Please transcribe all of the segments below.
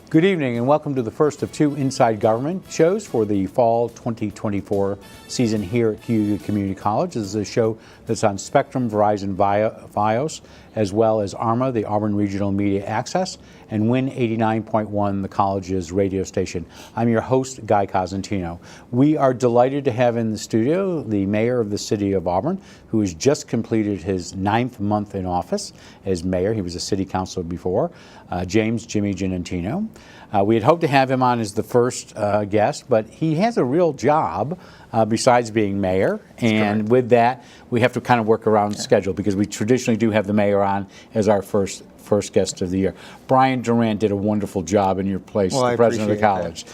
Good evening and welcome to the first of two Inside Government shows for the fall 2024 season here at Cuyahoga Community College. This is a show that's on Spectrum, Verizon, Fios, as well as ARMA, the Auburn Regional Media Access, and Win 89.1, the college's radio station. I'm your host, Guy Cosentino. We are delighted to have in the studio the mayor of the city of Auburn, who has just completed his 9th month in office as mayor. He was a city councilor before, Jimmy Giannettino. We had hoped to have him on as the first guest, but he has a real job besides being mayor. And with that, we have to kind of work around the schedule because we traditionally do have the mayor on as our first guest of the year. Brian Durant did a wonderful job in your place, the president of the college.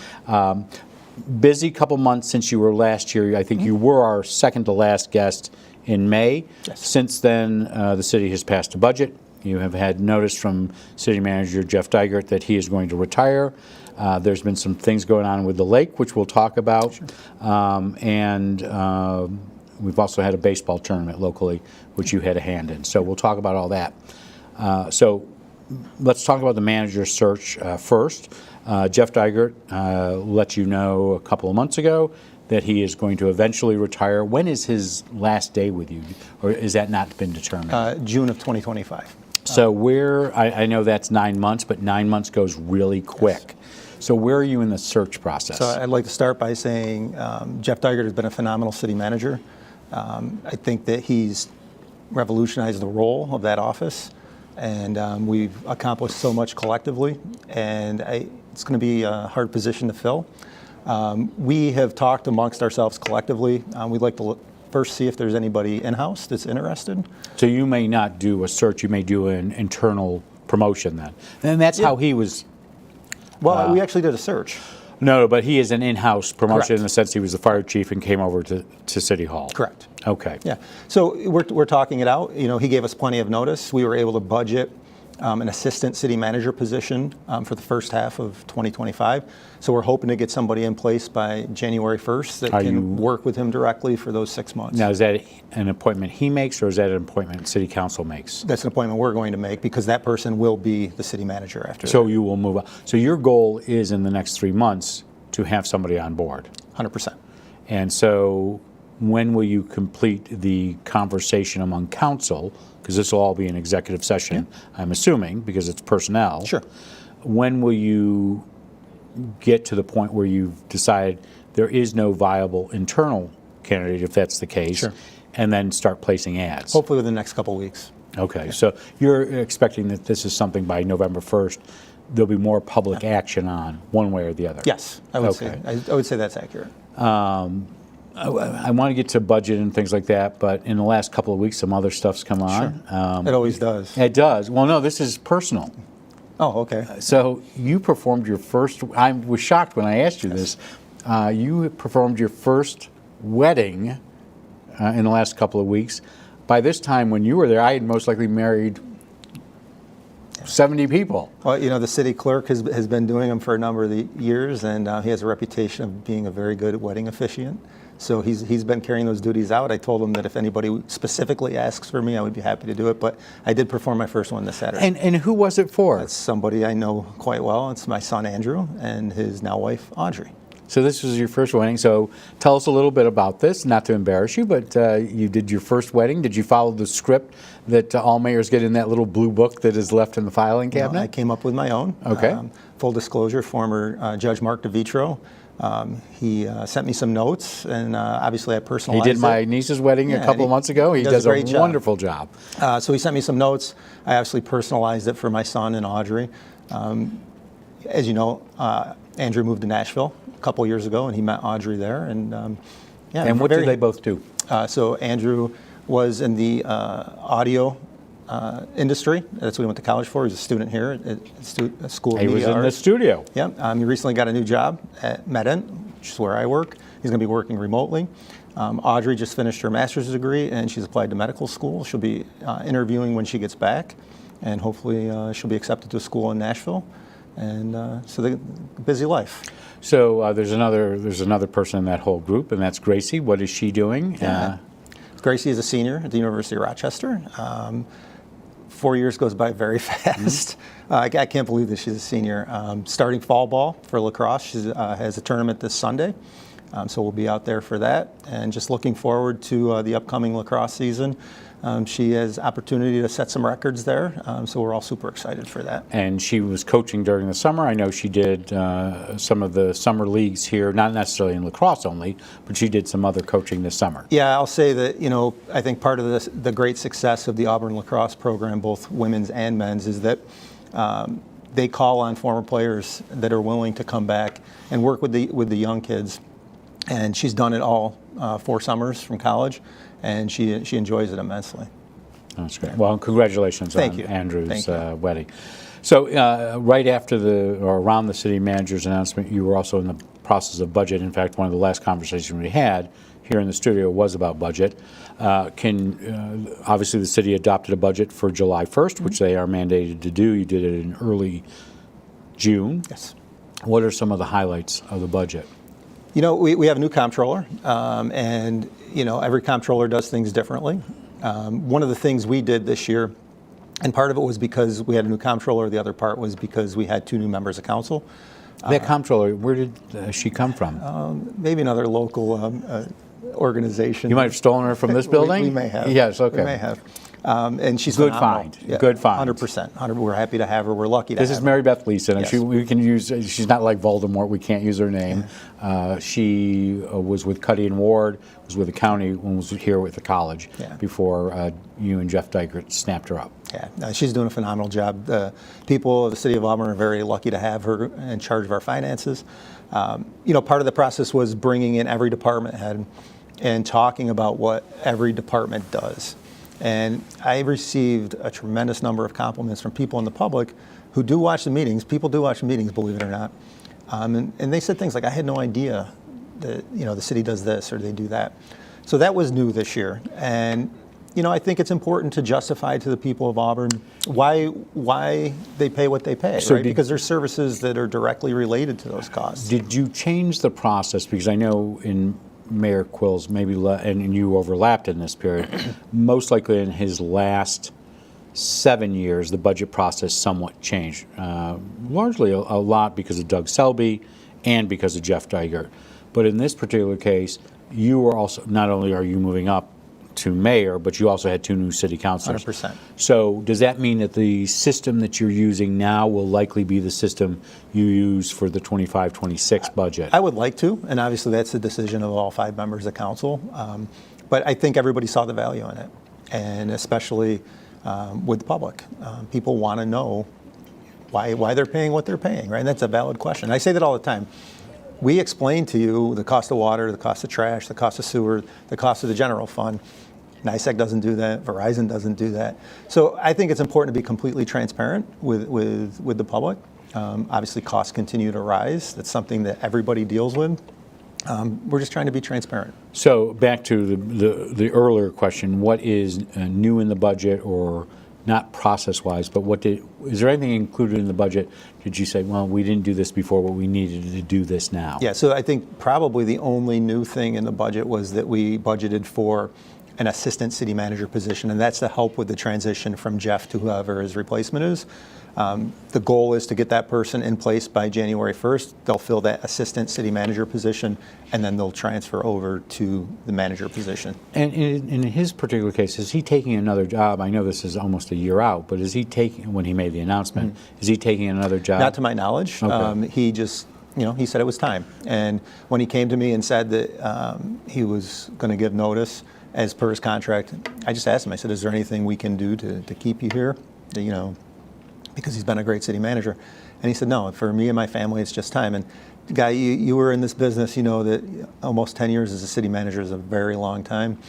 Busy couple months since you were last year. I think you were our second to last guest in May. Yes. Since then, the city has passed a budget. You have had notice from City Manager Jeff Dygert that he is going to retire. There's been some things going on with the lake, which we'll talk about. Sure. We've also had a baseball tournament locally, which you had a hand in. So we'll talk about all that. So let's talk about the manager search first. Jeff Dygert let you know a couple of months ago that he is going to eventually retire. When is his last day with you, or is that not been determined? June of 2025. So I know that's 9 months, but 9 months goes really quick. Yes. So where are you in the search process? So I'd like to start by saying Jeff Dygert has been a phenomenal city manager. I think that he's revolutionized the role of that office, and we've accomplished so much collectively, and it's going to be a hard position to fill. We have talked amongst ourselves collectively. We'd like to first see if there's anybody in-house that's interested. So you may not do a search, you may do an internal promotion then. And that's how he was. Well, we actually did a search. No, but he is an in-house promotion. Correct. In the sense he was the fire chief and came over to City Hall. Correct. Okay. Yeah. So we're talking it out. You know, he gave us plenty of notice. We were able to budget an assistant city manager position for the first half of 2025. So we're hoping to get somebody in place by January 1st that can work with him directly for those 6 months. Now, is that an appointment he makes, or is that an appointment City Council makes? That's an appointment we're going to make because that person will be the city manager after So that. you will move up. So your goal is in the next 3 months to have somebody on board. 100%. And so when will you complete the conversation among council? Because this will all be an executive session, I'm assuming, because it's personnel. Sure. When will you get to the point where you've decided there is no viable internal candidate, if that's the case, Sure. and then start placing ads? Hopefully within the next couple of weeks. Okay, so you're expecting that this is something by November 1st, there'll be more public action on one way or the other? Yes, I would say. I would say that's accurate. I want to get to budget and things like that, but in the last couple of weeks, some other stuff's come on. Sure. It always does. It does. Well, no, this is personal. Oh, okay. So you performed your first, I was shocked when I asked you this, you performed your first wedding in the last couple of weeks. By this time when you were there, I had most likely married 70 people. Well, you know, the city clerk has been doing them for a number of years, and he has a reputation of being a very good wedding officiant. So he's been carrying those duties out. I told him that if anybody specifically asks for me, I would be happy to do it. But I did perform my first one this Saturday. And who was it for? It's somebody I know quite well. It's my son Andrew and his now wife Audrey. So this was your first wedding. So tell us a little bit about this, not to embarrass you, but you did your first wedding. Did you follow the script that all mayors get in that little blue book that is left in the filing cabinet? No, I came up with my own. Okay. Full disclosure, former Judge Mark DeVitro. He sent me some notes, and obviously I personalized it. He did my niece's wedding a couple of months ago. He does a wonderful job. So he sent me some notes. I actually personalized it for my son and Audrey. As you know, Andrew moved to Nashville a couple years ago, and he met Audrey there. And and what did they both do? So Andrew was in the audio industry. That's what he went to college for. He's a student here at School of Media He was in the Arts. studio. Yep. He recently got a new job at Medent, which is where I work. He's going to be working remotely. Audrey just finished her master's degree, and she's applied to medical school. She'll be interviewing when she gets back, and hopefully she'll be accepted to a school in Nashville. And so they busy life. So there's another person in that whole group, and that's Gracie. What is she doing? Gracie is a senior at the University of Rochester. 4 years goes by very fast. I can't believe that she's a senior. Starting fall ball for lacrosse. She has a tournament this Sunday, so we'll be out there for that. And just looking forward to the upcoming lacrosse season. She has opportunity to set some records there, so we're all super excited for that. And she was coaching during the summer. I know she did some of the summer leagues here, not necessarily in lacrosse only, but she did some other coaching this summer. Yeah, I'll say that, I think part of the great success of the Auburn lacrosse program, both women's and men's, is that they call on former players that are willing to come back and work with the young kids. And she's done it all 4 summers from college, and she enjoys it immensely. That's great. Well, congratulations on Andrew's wedding. So right after or around the city manager's announcement, you were also in the process of budget. In fact, one of the last conversations we had here in the studio was about budget. Obviously, the city adopted a budget for July 1st, which they are mandated to do. You did it in early June. Yes. What are some of the highlights of the budget? We have a new comptroller, and every comptroller does things differently. One of the things we did this year, and part of it was because we had a new comptroller, the other part was because we had 2 new members of council. That comptroller, where did she come from? Maybe another local organization. You might have stolen her from this building? We may have. Yes, okay. We may have. And she's good phenomenal. find. Yeah, good find. 100%. We're happy to have her. We're lucky to have her. This is Mary Beth Leeson, and Yes. we can use. She's not like Voldemort. We can't use her name. She was with Cuddy and Ward. Was with the county and was here with the college before you and Jeff Dygert snapped her up. Yeah, she's doing a phenomenal job. The people of the city of Auburn are very lucky to have her in charge of our finances. Part of the process was bringing in every department head and talking about what every department does. And I received a tremendous number of compliments from people in the public who do watch the meetings. People do watch the meetings, believe it or not. And they said things like, I had no idea that the city does this or they do that. So that was new this year. And I think it's important to justify to the people of Auburn why they pay what they pay, right? Because there's services that are directly related to those costs. Did you change the process? Because I know in Mayor Quill's, and you overlapped in this period, most likely in his last 7 years, the budget process somewhat changed. Largely a lot because of Doug Selby and because of Jeff Dygert. But in this particular case, you were also, not only are you moving up to mayor, but you also had 2 new city councilors. 100%. So does that mean that the system that you're using now will likely be the system you use for the 25-26 budget? I would like to, and obviously that's the decision of all 5 members of council. But I think everybody saw the value in it, and especially with the public. People want to know why they're paying what they're paying, right? And that's a valid question. I say that all the time. We explain to you the cost of water, the cost of trash, the cost of sewer, the cost of the general fund. NISEC doesn't do that. Verizon doesn't do that. So I think it's important to be completely transparent with the public. Obviously, costs continue to rise. That's something that everybody deals with. We're just trying to be transparent. So back to the earlier question, what is new in the budget, or not process-wise, but is there anything included in the budget? Did you say, well, we didn't do this before, but we needed to do this now? Yeah, so I think probably the only new thing in the budget was that we budgeted for an assistant city manager position, and that's to help with the transition from Jeff to whoever his replacement is. The goal is to get that person in place by January 1st. They'll fill that assistant city manager position, and then they'll transfer over to the manager position. And in his particular case, is he taking another job? I know this is almost a year out, but is he taking, when he made the announcement, is he taking another job? Not to my knowledge. Okay. He just, he said it was time. And when he came to me and said that he was going to give notice as per his contract, I just asked him, I said, is there anything we can do to keep you here? Because he's been a great city manager. And he said, no, for me and my family, it's just time. And Guy, you were in this business, you know that almost 10 years as a city manager is a very long time.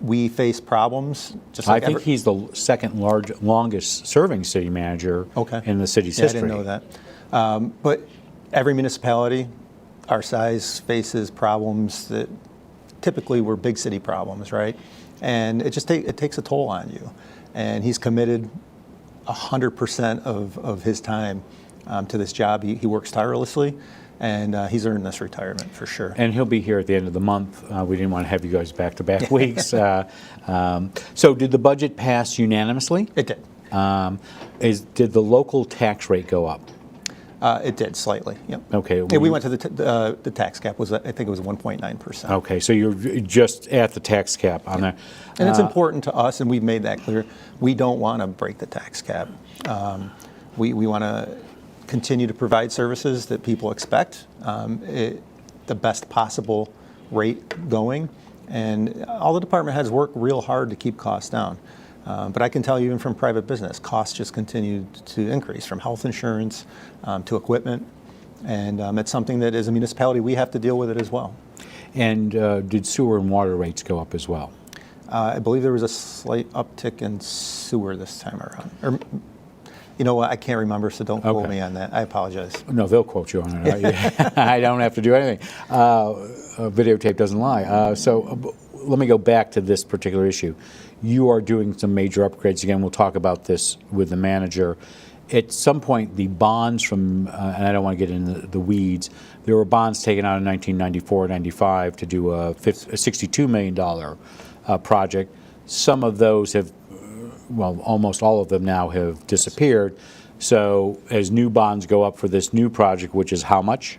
We face problems. Just like I think he's the second longest serving city manager in the city's history. I didn't know that. But every municipality our size faces problems that typically were big city problems, right? And it just takes a toll on you. And he's committed 100% of his time to this job. He works tirelessly, and he's earned this retirement for sure. And he'll be here at the end of the month. We didn't want to have you guys back-to-back weeks. So did the budget pass unanimously? It did. Did the local tax rate go up? It did slightly. Yep. Okay. Yeah, we went to the tax cap was, I think it was 1.9%. Okay, so you're just at the tax cap on there. And it's important to us, and we've made that clear. We don't want to break the tax cap. We want to continue to provide services that people expect, the best possible rate going. And all the department heads work real hard to keep costs down. But I can tell you, even from private business, costs just continue to increase, from health insurance to equipment. And it's something that, as a municipality, we have to deal with it as well. And did sewer and water rates go up as well? I believe there was a slight uptick in sewer this time around. Or, you know what, I can't remember, so don't quote me on that. I apologize. No, they'll quote you on it. I don't have to do anything. Videotape doesn't lie. So let me go back to this particular issue. You are doing some major upgrades. Again, we'll talk about this with the manager. At some point, the bonds from, and I don't want to get into the weeds, there were bonds taken out in 1994, 95 to do a $62 million project. Some of those have, well, almost all of them now have disappeared. So as new bonds go up for this new project, which is how much?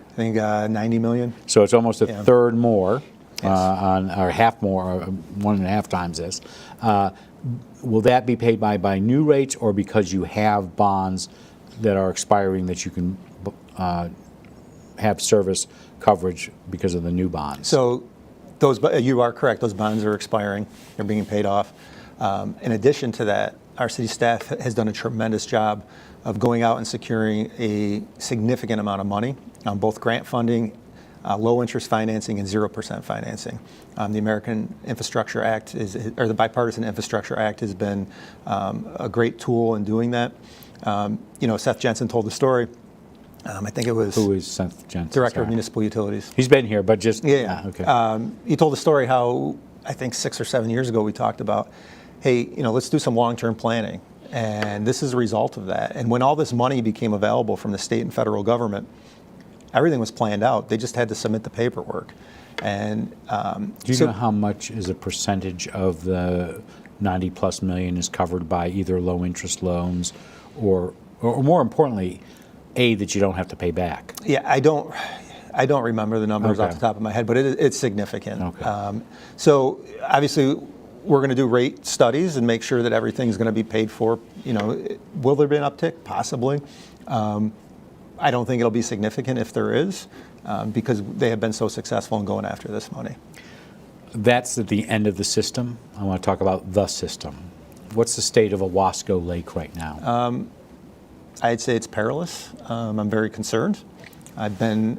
I think 90 million. So it's almost a third more, Yes. or half more, or 1.5 times this. Will that be paid by new rates, or because you have bonds that are expiring that you can have service coverage because of the new bonds? So those, you are correct, those bonds are expiring. They're being paid off. In addition to that, our city staff has done a tremendous job of going out and securing a significant amount of money on both grant funding, low interest financing, and 0% financing. The American Infrastructure Act or the Bipartisan Infrastructure Act has been a great tool in doing that. You know, Seth Jensen told the story. I think it was. Who is Seth Jensen? Director of Municipal Utilities. He's been here, but just Okay. He told the story how I think 6 or 7 years ago we talked about, hey, you know, let's do some long-term planning, and this is a result of that. And when all this money became available from the state and federal government, everything was planned out. They just had to submit the paperwork. And do you know how much is a percentage of the 90+ million is covered by either low-interest loans, or more importantly, aid that you don't have to pay back? Yeah, I don't remember the numbers off the top of my head, but it's significant. Okay. So obviously, we're going to do rate studies and make sure that everything's going to be paid for. You know, will there be an uptick? Possibly. I don't think it'll be significant if there is, because they have been so successful in going after this money. That's at the end of the system. I want to talk about the system. What's the state of Owasco Lake right now? I'd say it's perilous. I'm very concerned. I've been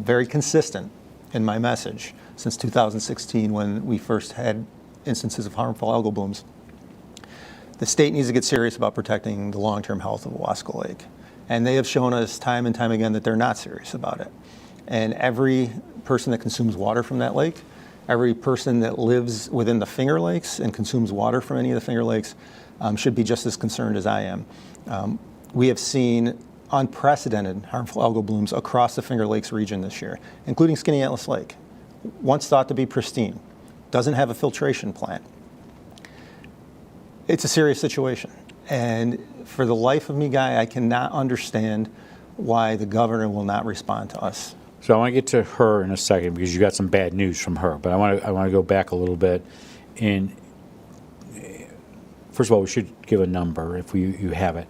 very consistent in my message since 2016, when we first had instances of harmful algal blooms. The state needs to get serious about protecting the long-term health of Owasco Lake. And they have shown us time and time again that they're not serious about it. And every person that consumes water from that lake, every person that lives within the Finger Lakes and consumes water from any of the Finger Lakes should be just as concerned as I am. We have seen unprecedented harmful algal blooms across the Finger Lakes region this year, including Skinny Atlas Lake, once thought to be pristine, doesn't have a filtration plant. It's a serious situation. And for the life of me, Guy, I cannot understand why the governor will not respond to us. So I want to get to her in a second, because you got some bad news from her. But I want to go back a little bit. And first of all, we should give a number if you have it.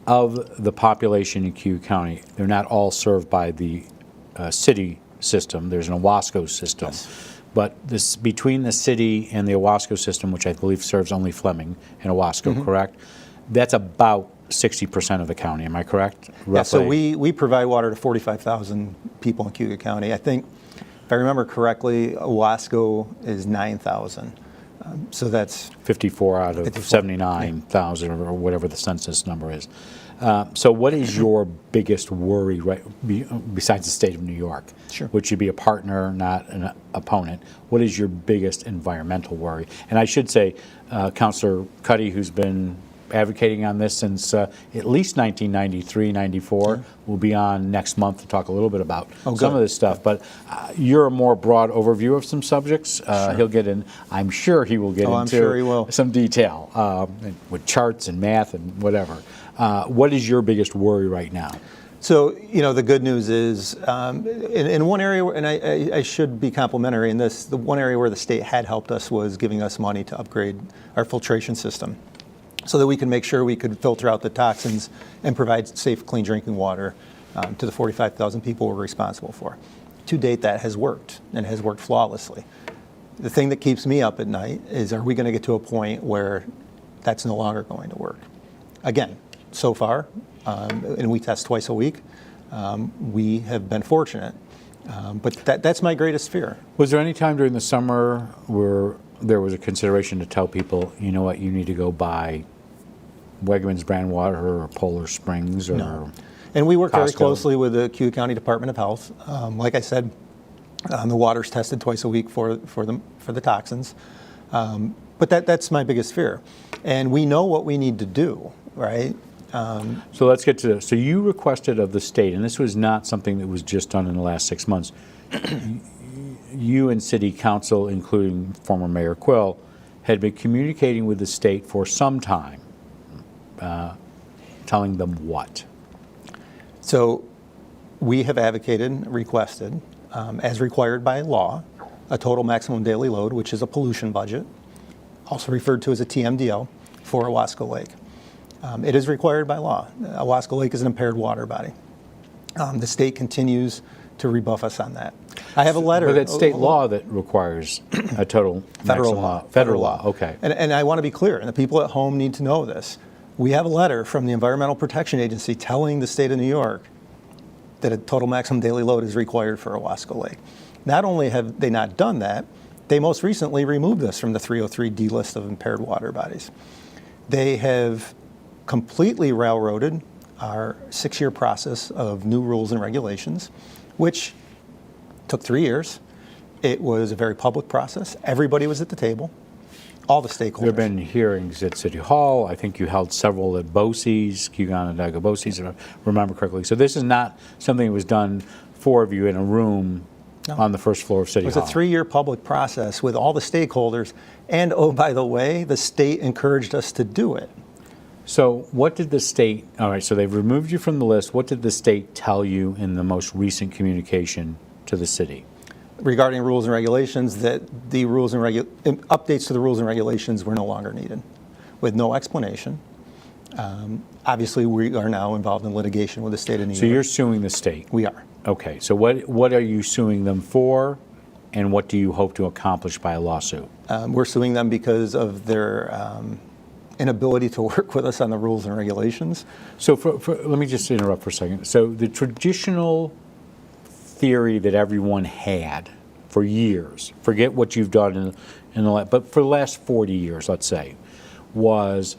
Of the population in Cuyahoga County, they're not all served by the city system. There's an Owasco system. Yes. But this, between the city and the Owasco system, which I believe serves only Fleming and Owasco, correct? That's about 60% of the county. Am I correct? Roughly? Yeah, so we provide water to 45,000 people in Cuyahoga County. I think, if I remember correctly, Owasco is 9,000. So that's 54 out of 79,000, or whatever the census number is. So what is your biggest worry, right, besides the state of New York? Sure. Which should be a partner, not an opponent. What is your biggest environmental worry? And I should say, Councilor Cuddy, who's been advocating on this since at least 1993, 94. Yeah. We'll be on next month to talk a little bit about some good. of this stuff. But you're a more broad overview of some subjects. Sure. He'll get in. I'm sure he will get I'm into sure he will. some detail with charts and math and whatever. What is your biggest worry right now? So, the good news is, in one area, and I should be complimentary in this, the one area where the state had helped us was giving us money to upgrade our filtration system so that we could make sure we could filter out the toxins and provide safe, clean drinking water to the 45,000 people we're responsible for. To date, that has worked, and has worked flawlessly. The thing that keeps me up at night is, are we going to get to a point where that's no longer going to work? Again, so far, and we test twice a week, we have been fortunate. But that's my greatest fear. Was there any time during the summer where there was a consideration to tell people, you know what, you need to go buy Wegmans brand water or Polar Springs or No. And we work very Costco? closely with the Cuyahoga County Department of Health. Like I said, the water's tested twice a week for the toxins. But that's my biggest fear. And we know what we need to do, right? So let's get to this. So you requested of the state, and this was not something that was just done in the last 6 months. You and City Council, including former Mayor Quill, had been communicating with the state for some time, telling them what? So we have advocated, requested, as required by law, a total maximum daily load, which is a pollution budget, also referred to as a TMDL, for Owasco Lake. It is required by law. Owasco Lake is an impaired water body. The state continues to rebuff us on that. I have a letter. But that's state law that requires a total Federal maximum law. Federal law, okay. And I want to be clear, and the people at home need to know this. We have a letter from the Environmental Protection Agency telling the state of New York that a total maximum daily load is required for Owasco Lake. Not only have they not done that, they most recently removed us from the 303D list of impaired water bodies. They have completely railroaded our 6-year process of new rules and regulations, which took 3 years. It was a very public process. Everybody was at the table, all the stakeholders. There have been hearings at City Hall. I think you held several at BOCES, Onondaga BOCES, if I remember correctly. So this is not something that was done, 4 of you in a room on the first floor of City Hall. It was a 3-year public process with all the stakeholders. And, oh, by the way, the state encouraged us to do it. So what did the state, all right, so they've removed you from the list. What did the state tell you in the most recent communication to the city? Regarding rules and regulations, that the rules and updates to the rules and regulations were no longer needed, with no explanation. Obviously, we are now involved in litigation with the state of New York. So you're suing the state? We are. Okay, so what are you suing them for, and what do you hope to accomplish by a lawsuit? We're suing them because of their inability to work with us on the rules and regulations. So let me just interrupt for a second. So the traditional theory that everyone had for years, forget what you've done in the last, but for the last 40 years, let's say, was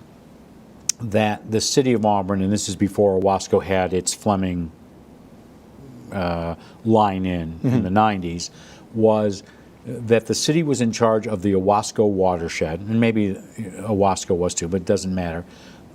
that the city of Auburn, and this is before Owasco had its Fleming line in the 90s, was that the city was in charge of the Owasco watershed, and maybe Owasco was too, but it doesn't matter.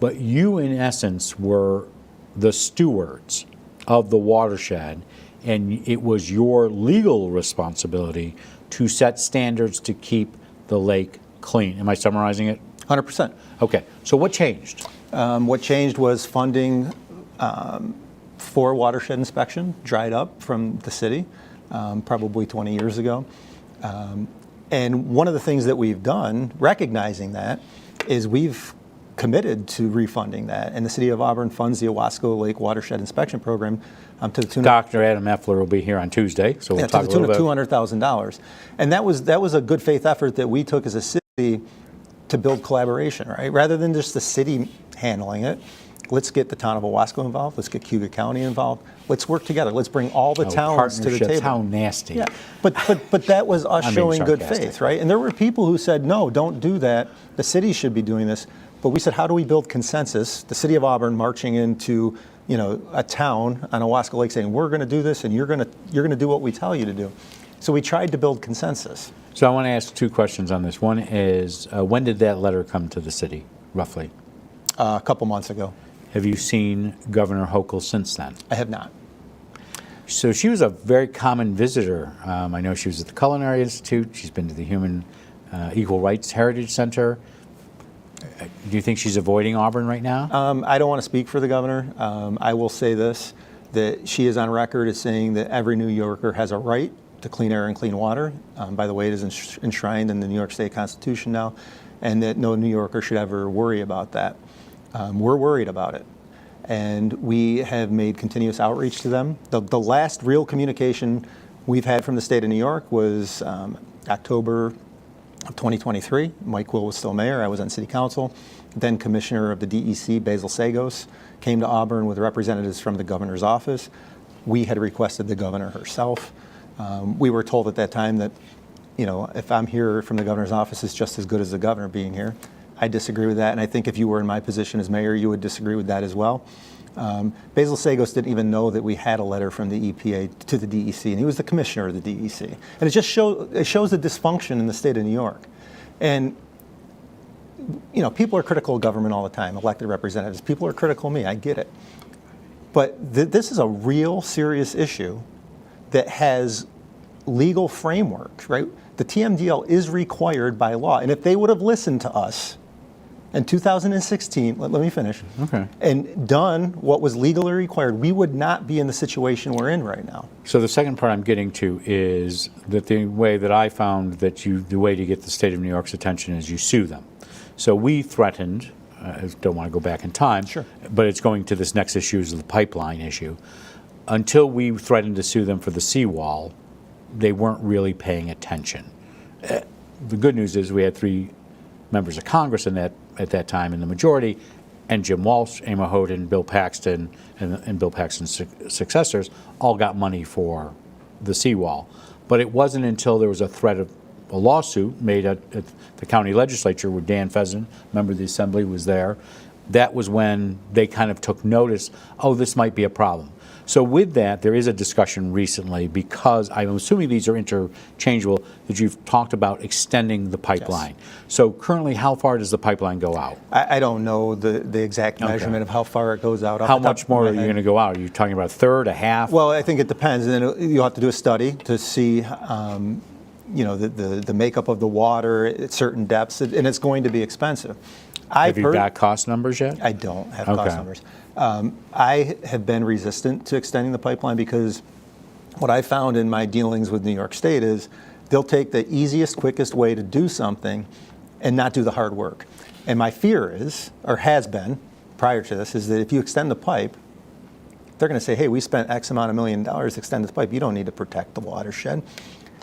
But you, in essence, were the stewards of the watershed, and it was your legal responsibility to set standards to keep the lake clean. Am I summarizing it? 100%. Okay, so what changed? What changed was funding for watershed inspection dried up from the city probably 20 years ago. And one of the things that we've done, recognizing that, is we've committed to refunding that. And the city of Auburn funds the Owasco Lake Watershed Inspection Program to the tune of Dr. Adam Effler will be here on Tuesday, so we'll talk a little bit. to the tune of $200,000. And that was a good faith effort that we took as a city to build collaboration, right? Rather than just the city handling it, let's get the town of Owasco involved. Let's get Cuyahoga County involved. Let's work together. Let's bring all the towns to the table. How nasty. Yeah, but that was us showing good sarcastic. faith, right? And there were people who said, no, don't do that. The city should be doing this. But we said, how do we build consensus? The city of Auburn marching into a town on Owasco Lake saying, we're going to do this, and you're going to do what we tell you to do. So we tried to build consensus. So I want to ask 2 questions on this. One is, when did that letter come to the city, roughly? A couple months ago. Have you seen Governor Hochul since then? I have not. So she was a very common visitor. I know she was at the Culinary Institute. She's been to the Human Equal Rights Heritage Center. Do you think she's avoiding Auburn right now? I don't want to speak for the governor. I will say this, that she is on record as saying that every New Yorker has a right to clean air and clean water. By the way, it is enshrined in the New York State Constitution now, and that no New Yorker should ever worry about that. We're worried about it. And we have made continuous outreach to them. The last real communication we've had from the state of New York was October of 2023. Mike Will was still mayor. I was on city council. Then Commissioner of the DEC, Basil Sagos, came to Auburn with representatives from the governor's office. We had requested the governor herself. We were told at that time that, you know, if I'm here from the governor's office, it's just as good as the governor being here. I disagree with that, and I think if you were in my position as mayor, you would disagree with that as well. Basil Sagos didn't even know that we had a letter from the EPA to the DEC, and he was the commissioner of the DEC. And it just shows the dysfunction in the state of New York. And you know, people are critical of government all the time, elected representatives. People are critical of me, I get it. But this is a real serious issue that has legal framework, right? The TMDL is required by law, and if they would have listened to us in 2016, let me finish, okay, and done what was legally required, we would not be in the situation we're in right now. So the second part I'm getting to is that the way that I found that the way to get the state of New York's attention is you sue them. So we threatened, I don't want to go back in time, sure, but it's going to this next issue is the pipeline issue. Until we threatened to sue them for the seawall, they weren't really paying attention. The good news is we had 3 members of Congress at that time in the majority, and Jim Walsh, Amy Houghton, Bill Paxton, and Bill Paxton's successors all got money for the seawall. But it wasn't until there was a threat of a lawsuit made at the county legislature where Dan Pheasant, member of the assembly, was there. That was when they kind of took notice, oh, this might be a problem. So with that, there is a discussion recently, because I'm assuming these are interchangeable, that you've talked about extending the pipeline. Yes. So currently, how far does the pipeline go out? I don't know the exact measurement of how far it goes out. How much more are you going to go out? Are you talking about a third, a half? Well, I think it depends. And then you'll have to do a study to see you know, the makeup of the water at certain depths, and it's going to be expensive. Have you got cost numbers yet? I don't have cost numbers. I have been resistant to extending the pipeline because what I found in my dealings with New York State is they'll take the easiest, quickest way to do something and not do the hard work. And my fear is, or has been prior to this, is that if you extend the pipe, they're going to say, hey, we spent X amount of $1 million to extend this pipe. You don't need to protect the watershed.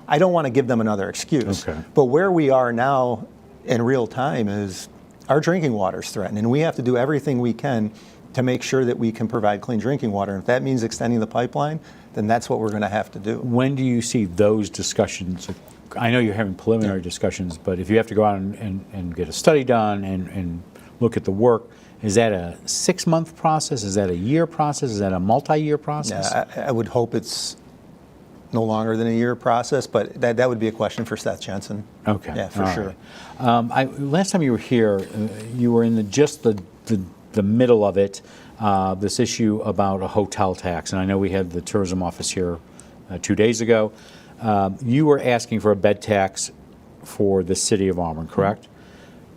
I don't want to give them another excuse. Okay. But where we are now in real time is our drinking water is threatened, and we have to do everything we can to make sure that we can provide clean drinking water. And if that means extending the pipeline, then that's what we're going to have to do. When do you see those discussions? I know you're having preliminary discussions, but if you have to go out and get a study done and look at the work, is that a 6-month process? Is that a year process? Is that a multi-year process? Yeah, I would hope it's no longer than a year process, but that would be a question for Seth Jensen. Okay. Yeah, for sure. Right. Last time you were here, you were in the middle of it, this issue about a hotel tax. And I know we had the tourism office here 2 days ago. You were asking for a bed tax for the city of Auburn, correct?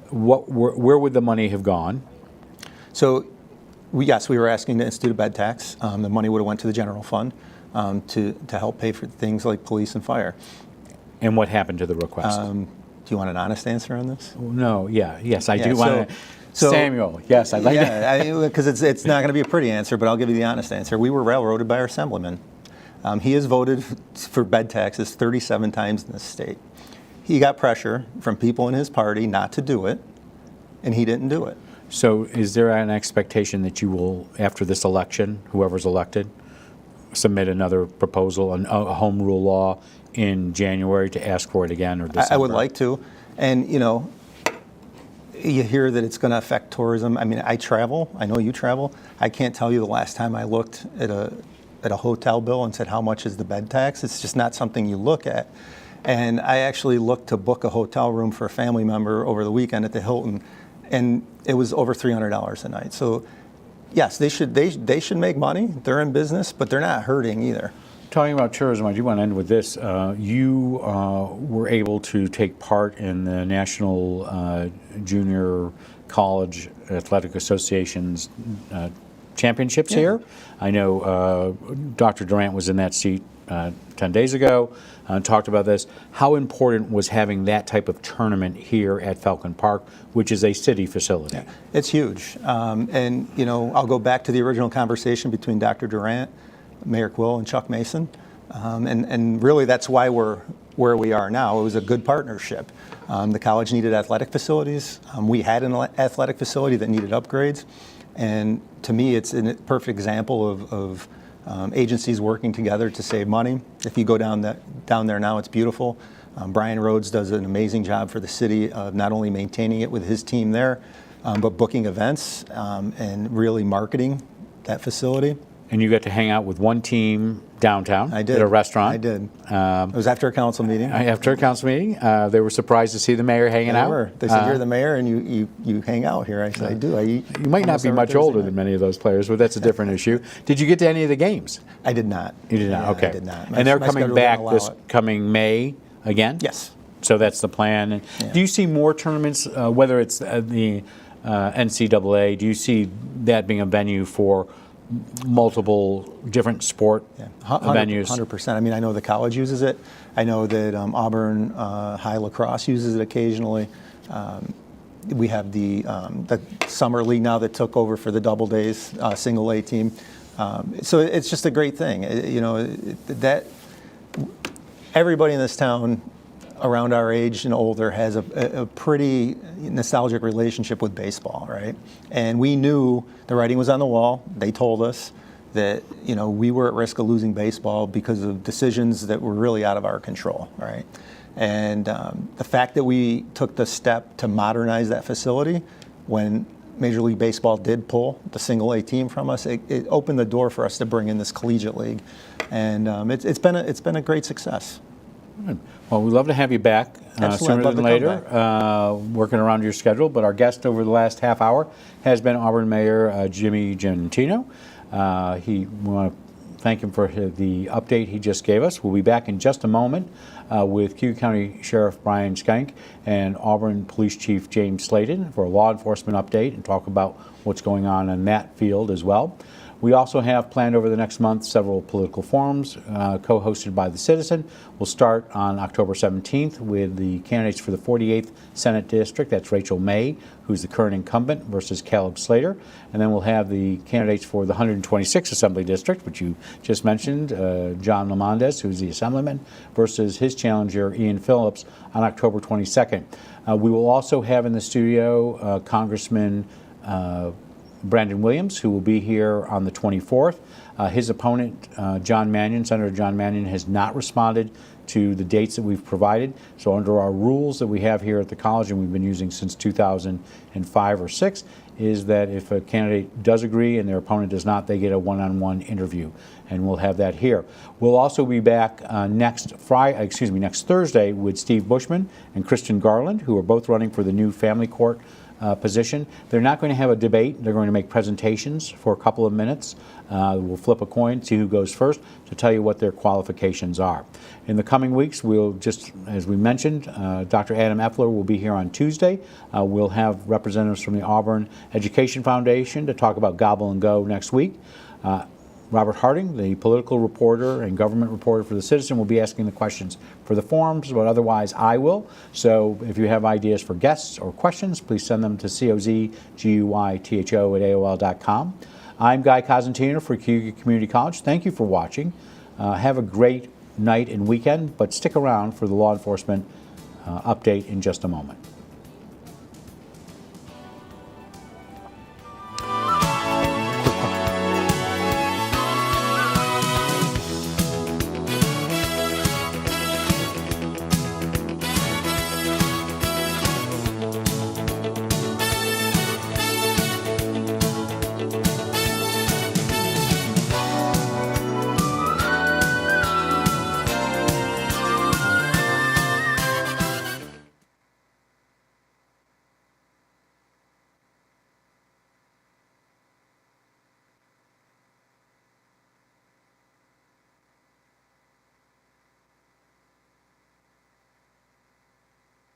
Mm-hmm. Where would the money have gone? So, yes, we were asking to institute a bed tax. The money would have went to the general fund to help pay for things like police and fire. And what happened to the request? Do you want an honest answer on this? No, yes, I do want to. Samuel, yes, I'd like to. Because it's not going to be a pretty answer, but I'll give you the honest answer. We were railroaded by our assemblyman. He has voted for bed taxes 37 times in this state. He got pressure from people in his party not to do it, and he didn't do it. So is there an expectation that you will, after this election, whoever's elected, submit another proposal, a home rule law in January to ask for it again, or December? I would like to. And, you know, you hear that it's going to affect tourism. I mean, I travel. I know you travel. I can't tell you the last time I looked at a hotel bill and said, how much is the bed tax? It's just not something you look at. And I actually looked to book a hotel room for a family member over the weekend at the Hilton, and it was over $300 a night. So yes, they should make money. They're in business, but they're not hurting either. Talking about tourism, I do want to end with this. You were able to take part in the National Junior College Athletic Association's championships here. I know Dr. Durant was in that seat 10 days ago and talked about this. How important was having that type of tournament here at Falcon Park, which is a city facility? Yeah, it's huge. And, you know, I'll go back to the original conversation between Dr. Durant, Mayor Quill, and Chuck Mason. And really that's why we're where we are now. It was a good partnership. The college needed athletic facilities. We had an athletic facility that needed upgrades. And to me, it's a perfect example of agencies working together to save money. If you go down there now, it's beautiful. Brian Rhodes does an amazing job for the city of not only maintaining it with his team there, but booking events and really marketing that facility. And you got to hang out with one team downtown. I did. At a restaurant. I did. It was after a council meeting. After a council meeting. They were surprised to see the mayor hanging out. They said, you're the mayor and you hang out here. I said, I do. You might not be much older than many of those players, but that's a different issue. Did you get to any of the games? I did not. You did not? Yeah, okay. I did not. And they're coming back this coming May again? Yes. So that's the plan. And do you see more tournaments, whether it's the NCAA, do you see that being a venue for multiple different sport venues? 100%. I mean, I know the college uses it. I know that Auburn High Lacrosse uses it occasionally. We have the summer league now that took over for the double days single A team. So it's just a great thing. You know, that everybody in this town around our age and older has a pretty nostalgic relationship with baseball, right? And we knew the writing was on the wall. They told us that, you know, we were at risk of losing baseball because of decisions that were really out of our control, right? And the fact that we took the step to modernize that facility when Major League Baseball did pull the single A team from us, it opened the door for us to bring in this collegiate league. And it's been a great success. Good. Well, we'd love to have you back sooner than later, working around your schedule. But our guest over the last half hour has been Auburn Mayor Jimmy Giannettino. We want to thank him for the update he just gave us. We'll be back in just a moment with Cuyahoga County Sheriff Brian Skank and Auburn Police Chief James Slayton for a law enforcement update and talk about what's going on in that field as well. We also have planned over the next month several political forums co-hosted by the Citizen. We'll start on October 17th with the candidates for the 48th Senate District. That's Rachel May, who's the current incumbent, versus Caleb Slater. And then we'll have the candidates for the 126th Assembly District, which you just mentioned, John Lamondes, who's the Assemblyman, versus his challenger, Ian Phillips, on October 22nd. We will also have in the studio Congressman Brandon Williams, who will be here on the 24th. His opponent, Senator John Mannion, has not responded to the dates that we've provided. So under our rules that we have here at the college, and we've been using since 2005 or 6, is that if a candidate does agree and their opponent does not, they get a one-on-one interview, and we'll have that here. We'll also be back next Thursday with Steve Bushman and Kristen Garland, who are both running for the new family court position. They're not going to have a debate. They're going to make presentations for a couple of minutes. We'll flip a coin, see who goes first, to tell you what their qualifications are. In the coming weeks, we'll just, as we mentioned, Dr. Adam Effler will be here on Tuesday. We'll have representatives from the Auburn Education Foundation to talk about Gobble and Go next week. Robert Harding, the political reporter and government reporter for the Citizen, will be asking the questions for the forums, but otherwise I will. So if you have ideas for guests or questions, please send them to cozguytho@aol.com. I'm Guy Cosentino for Cuyahoga Community College. Thank you for watching. Have a great night and weekend, but stick around for the law enforcement update in just a moment.